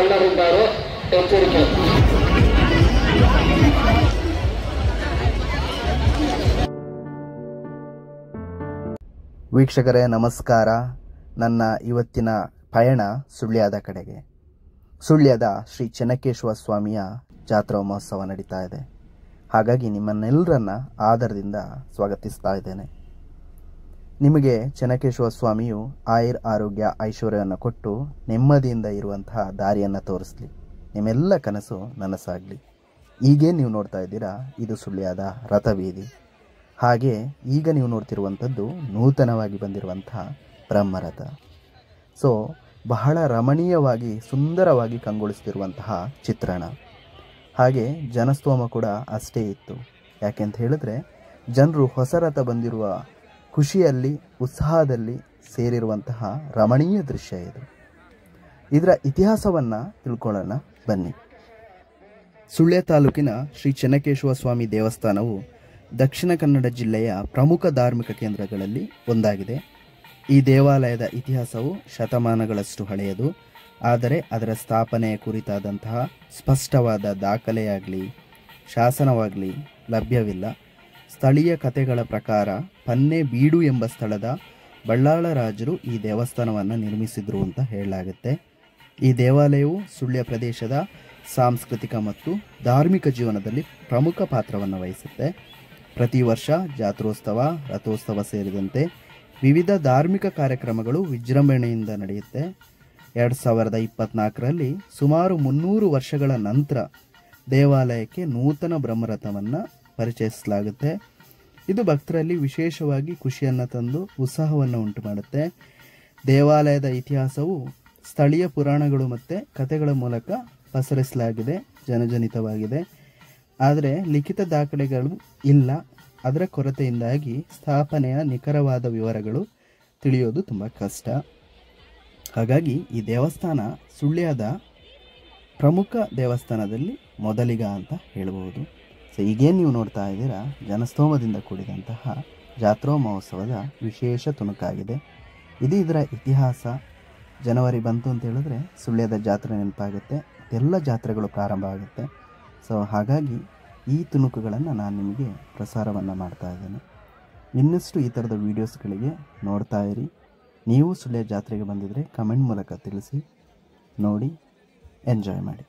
ಕಳ್ಳರಿದ್ದಾರೆ, ಎಚ್ಚರಿಕೆ. ವೀಕ್ಷಕರೇ ನಮಸ್ಕಾರ. ನನ್ನ ಇವತ್ತಿನ ಪಯಣ ಸುಳ್ಯದ ಕಡೆಗೆ. ಸುಳ್ಯದ ಶ್ರೀ ಚೆನ್ನಕೇಶವ ಸ್ವಾಮಿಯ ಜಾತ್ರಾ ಮಹೋತ್ಸವ ನಡೀತಾ ಇದೆ. ಹಾಗಾಗಿ ನಿಮ್ಮನ್ನೆಲ್ಲರನ್ನ ಆದರದಿಂದ ಸ್ವಾಗತಿಸ್ತಾ ಇದ್ದೇನೆ. ನಿಮಗೆ ಚೆನ್ನಕೇಶವ ಸ್ವಾಮಿಯು ಆರೋಗ್ಯ ಐಶ್ವರ್ಯವನ್ನು ಕೊಟ್ಟು ನೆಮ್ಮದಿಯಿಂದ ಇರುವಂತಹ ದಾರಿಯನ್ನು ತೋರಿಸಲಿ. ನಿಮ್ಮೆಲ್ಲ ಕನಸು ನನಸಾಗಲಿ. ಈಗೇ ನೀವು ನೋಡ್ತಾ ಇದ್ದೀರಾ, ಇದು ಸುಳ್ಯದ ರಥಬೀದಿ. ಹಾಗೆ ಈಗ ನೀವು ನೋಡ್ತಿರುವಂಥದ್ದು ನೂತನವಾಗಿ ಬಂದಿರುವಂತಹ ಬ್ರಹ್ಮರಥ. ಸೊ ಬಹಳ ರಮಣೀಯವಾಗಿ ಸುಂದರವಾಗಿ ಕಂಗೊಳಿಸ್ತಿರುವಂತಹ ಚಿತ್ರಣ. ಹಾಗೆ ಜನಸ್ತೋಮ ಕೂಡ ಅಷ್ಟೇ ಇತ್ತು. ಯಾಕೆಂತ ಹೇಳಿದ್ರೆ ಜನರು ಹೊಸ ರಥ ಬಂದಿರುವ ಖುಷಿಯಲ್ಲಿ ಉತ್ಸಾಹದಲ್ಲಿ ಸೇರಿರುವಂತಹ ರಮಣೀಯ ದೃಶ್ಯ ಇದು. ಇದರ ಇತಿಹಾಸವನ್ನು ತಿಳ್ಕೊಳ್ಳೋಣ ಬನ್ನಿ. ಸುಳ್ಯ ತಾಲೂಕಿನ ಶ್ರೀ ಚೆನ್ನಕೇಶವ ಸ್ವಾಮಿ ದೇವಸ್ಥಾನವು ದಕ್ಷಿಣ ಕನ್ನಡ ಜಿಲ್ಲೆಯ ಪ್ರಮುಖ ಧಾರ್ಮಿಕ ಕೇಂದ್ರಗಳಲ್ಲಿ ಒಂದಾಗಿದೆ. ಈ ದೇವಾಲಯದ ಇತಿಹಾಸವು ಶತಮಾನಗಳಷ್ಟು ಹಳೆಯದು. ಆದರೆ ಅದರ ಸ್ಥಾಪನೆಯ ಕುರಿತಾದಂತಹ ಸ್ಪಷ್ಟವಾದ ದಾಖಲೆಯಾಗಲಿ ಶಾಸನವಾಗಲಿ ಲಭ್ಯವಿಲ್ಲ. ಸ್ಥಳೀಯ ಕಥೆಗಳ ಪ್ರಕಾರ ಪನ್ನೆಬೀಡು ಎಂಬ ಸ್ಥಳದ ಬಳ್ಳಾಳ ರಾಜರು ಈ ದೇವಸ್ಥಾನವನ್ನು ನಿರ್ಮಿಸಿದ್ರು ಅಂತ ಹೇಳಲಾಗುತ್ತೆ. ಈ ದೇವಾಲಯವು ಸುಳ್ಯ ಪ್ರದೇಶದ ಸಾಂಸ್ಕೃತಿಕ ಮತ್ತು ಧಾರ್ಮಿಕ ಜೀವನದಲ್ಲಿ ಪ್ರಮುಖ ಪಾತ್ರವನ್ನು ವಹಿಸುತ್ತೆ. ಪ್ರತಿ ವರ್ಷ ಜಾತ್ರೋತ್ಸವ, ರಥೋತ್ಸವ ಸೇರಿದಂತೆ ವಿವಿಧ ಧಾರ್ಮಿಕ ಕಾರ್ಯಕ್ರಮಗಳು ವಿಜೃಂಭಣೆಯಿಂದ ನಡೆಯುತ್ತೆ. 2024ರಲ್ಲಿ ಸುಮಾರು 300 ವರ್ಷಗಳ ನಂತರ ದೇವಾಲಯಕ್ಕೆ ನೂತನ ಬ್ರಹ್ಮರಥವನ್ನು ಪರಿಚಯಿಸಲಾಗುತ್ತೆ. ಇದು ಭಕ್ತರಲ್ಲಿ ವಿಶೇಷವಾಗಿ ಖುಷಿಯನ್ನು ತಂದು ಉತ್ಸಾಹವನ್ನು ಉಂಟು ಮಾಡುತ್ತೆ. ದೇವಾಲಯದ ಇತಿಹಾಸವು ಸ್ಥಳೀಯ ಪುರಾಣಗಳು ಮತ್ತು ಕಥೆಗಳ ಮೂಲಕ ಪಸರಿಸಲಾಗಿದೆ, ಜನಜನಿತವಾಗಿದೆ. ಆದರೆ ಲಿಖಿತ ದಾಖಲೆಗಳು ಇಲ್ಲ. ಅದರ ಕೊರತೆಯಿಂದಾಗಿ ಸ್ಥಾಪನೆಯ ನಿಖರವಾದ ವಿವರಗಳು ತಿಳಿಯೋದು ತುಂಬ ಕಷ್ಟ. ಹಾಗಾಗಿ ಈ ದೇವಸ್ಥಾನ ಸುಳ್ಯದ ಪ್ರಮುಖ ದೇವಸ್ಥಾನದಲ್ಲಿ ಮೊದಲಿಗ ಅಂತ ಹೇಳ್ಬೋದು. ಸೊ ಈಗೇನು ನೀವು ನೋಡ್ತಾ ಇದ್ದೀರಾ, ಜನಸ್ತೋಮದಿಂದ ಕೂಡಿದಂತಹ ಜಾತ್ರಾ ಮಹೋತ್ಸವದ ವಿಶೇಷ ತುಣುಕಾಗಿದೆ. ಇದು ಇದರ ಇತಿಹಾಸ. ಜನವರಿ ಬಂತು ಅಂತ ಹೇಳಿದ್ರೆ ಸುಳ್ಯದ ಜಾತ್ರೆ ನೆನಪಾಗುತ್ತೆ. ಎಲ್ಲ ಜಾತ್ರೆಗಳು ಪ್ರಾರಂಭ ಆಗುತ್ತೆ. ಸೊ ಹಾಗಾಗಿ ಈ ತುಣುಕುಗಳನ್ನು ನಾನು ನಿಮಗೆ ಪ್ರಸಾರವನ್ನು ಮಾಡ್ತಾ ಇದ್ದೇನೆ. ಇನ್ನಷ್ಟು ಈ ಥರದ ವೀಡಿಯೋಸ್ಗಳಿಗೆ ನೋಡ್ತಾ ಇರಿ. ನೀವು ಸುಳ್ಯ ಜಾತ್ರೆಗೆ ಬಂದಿದ್ದರೆ ಕಮೆಂಟ್ ಮೂಲಕ ತಿಳಿಸಿ, ನೋಡಿ, ಎಂಜಾಯ್ ಮಾಡಿ.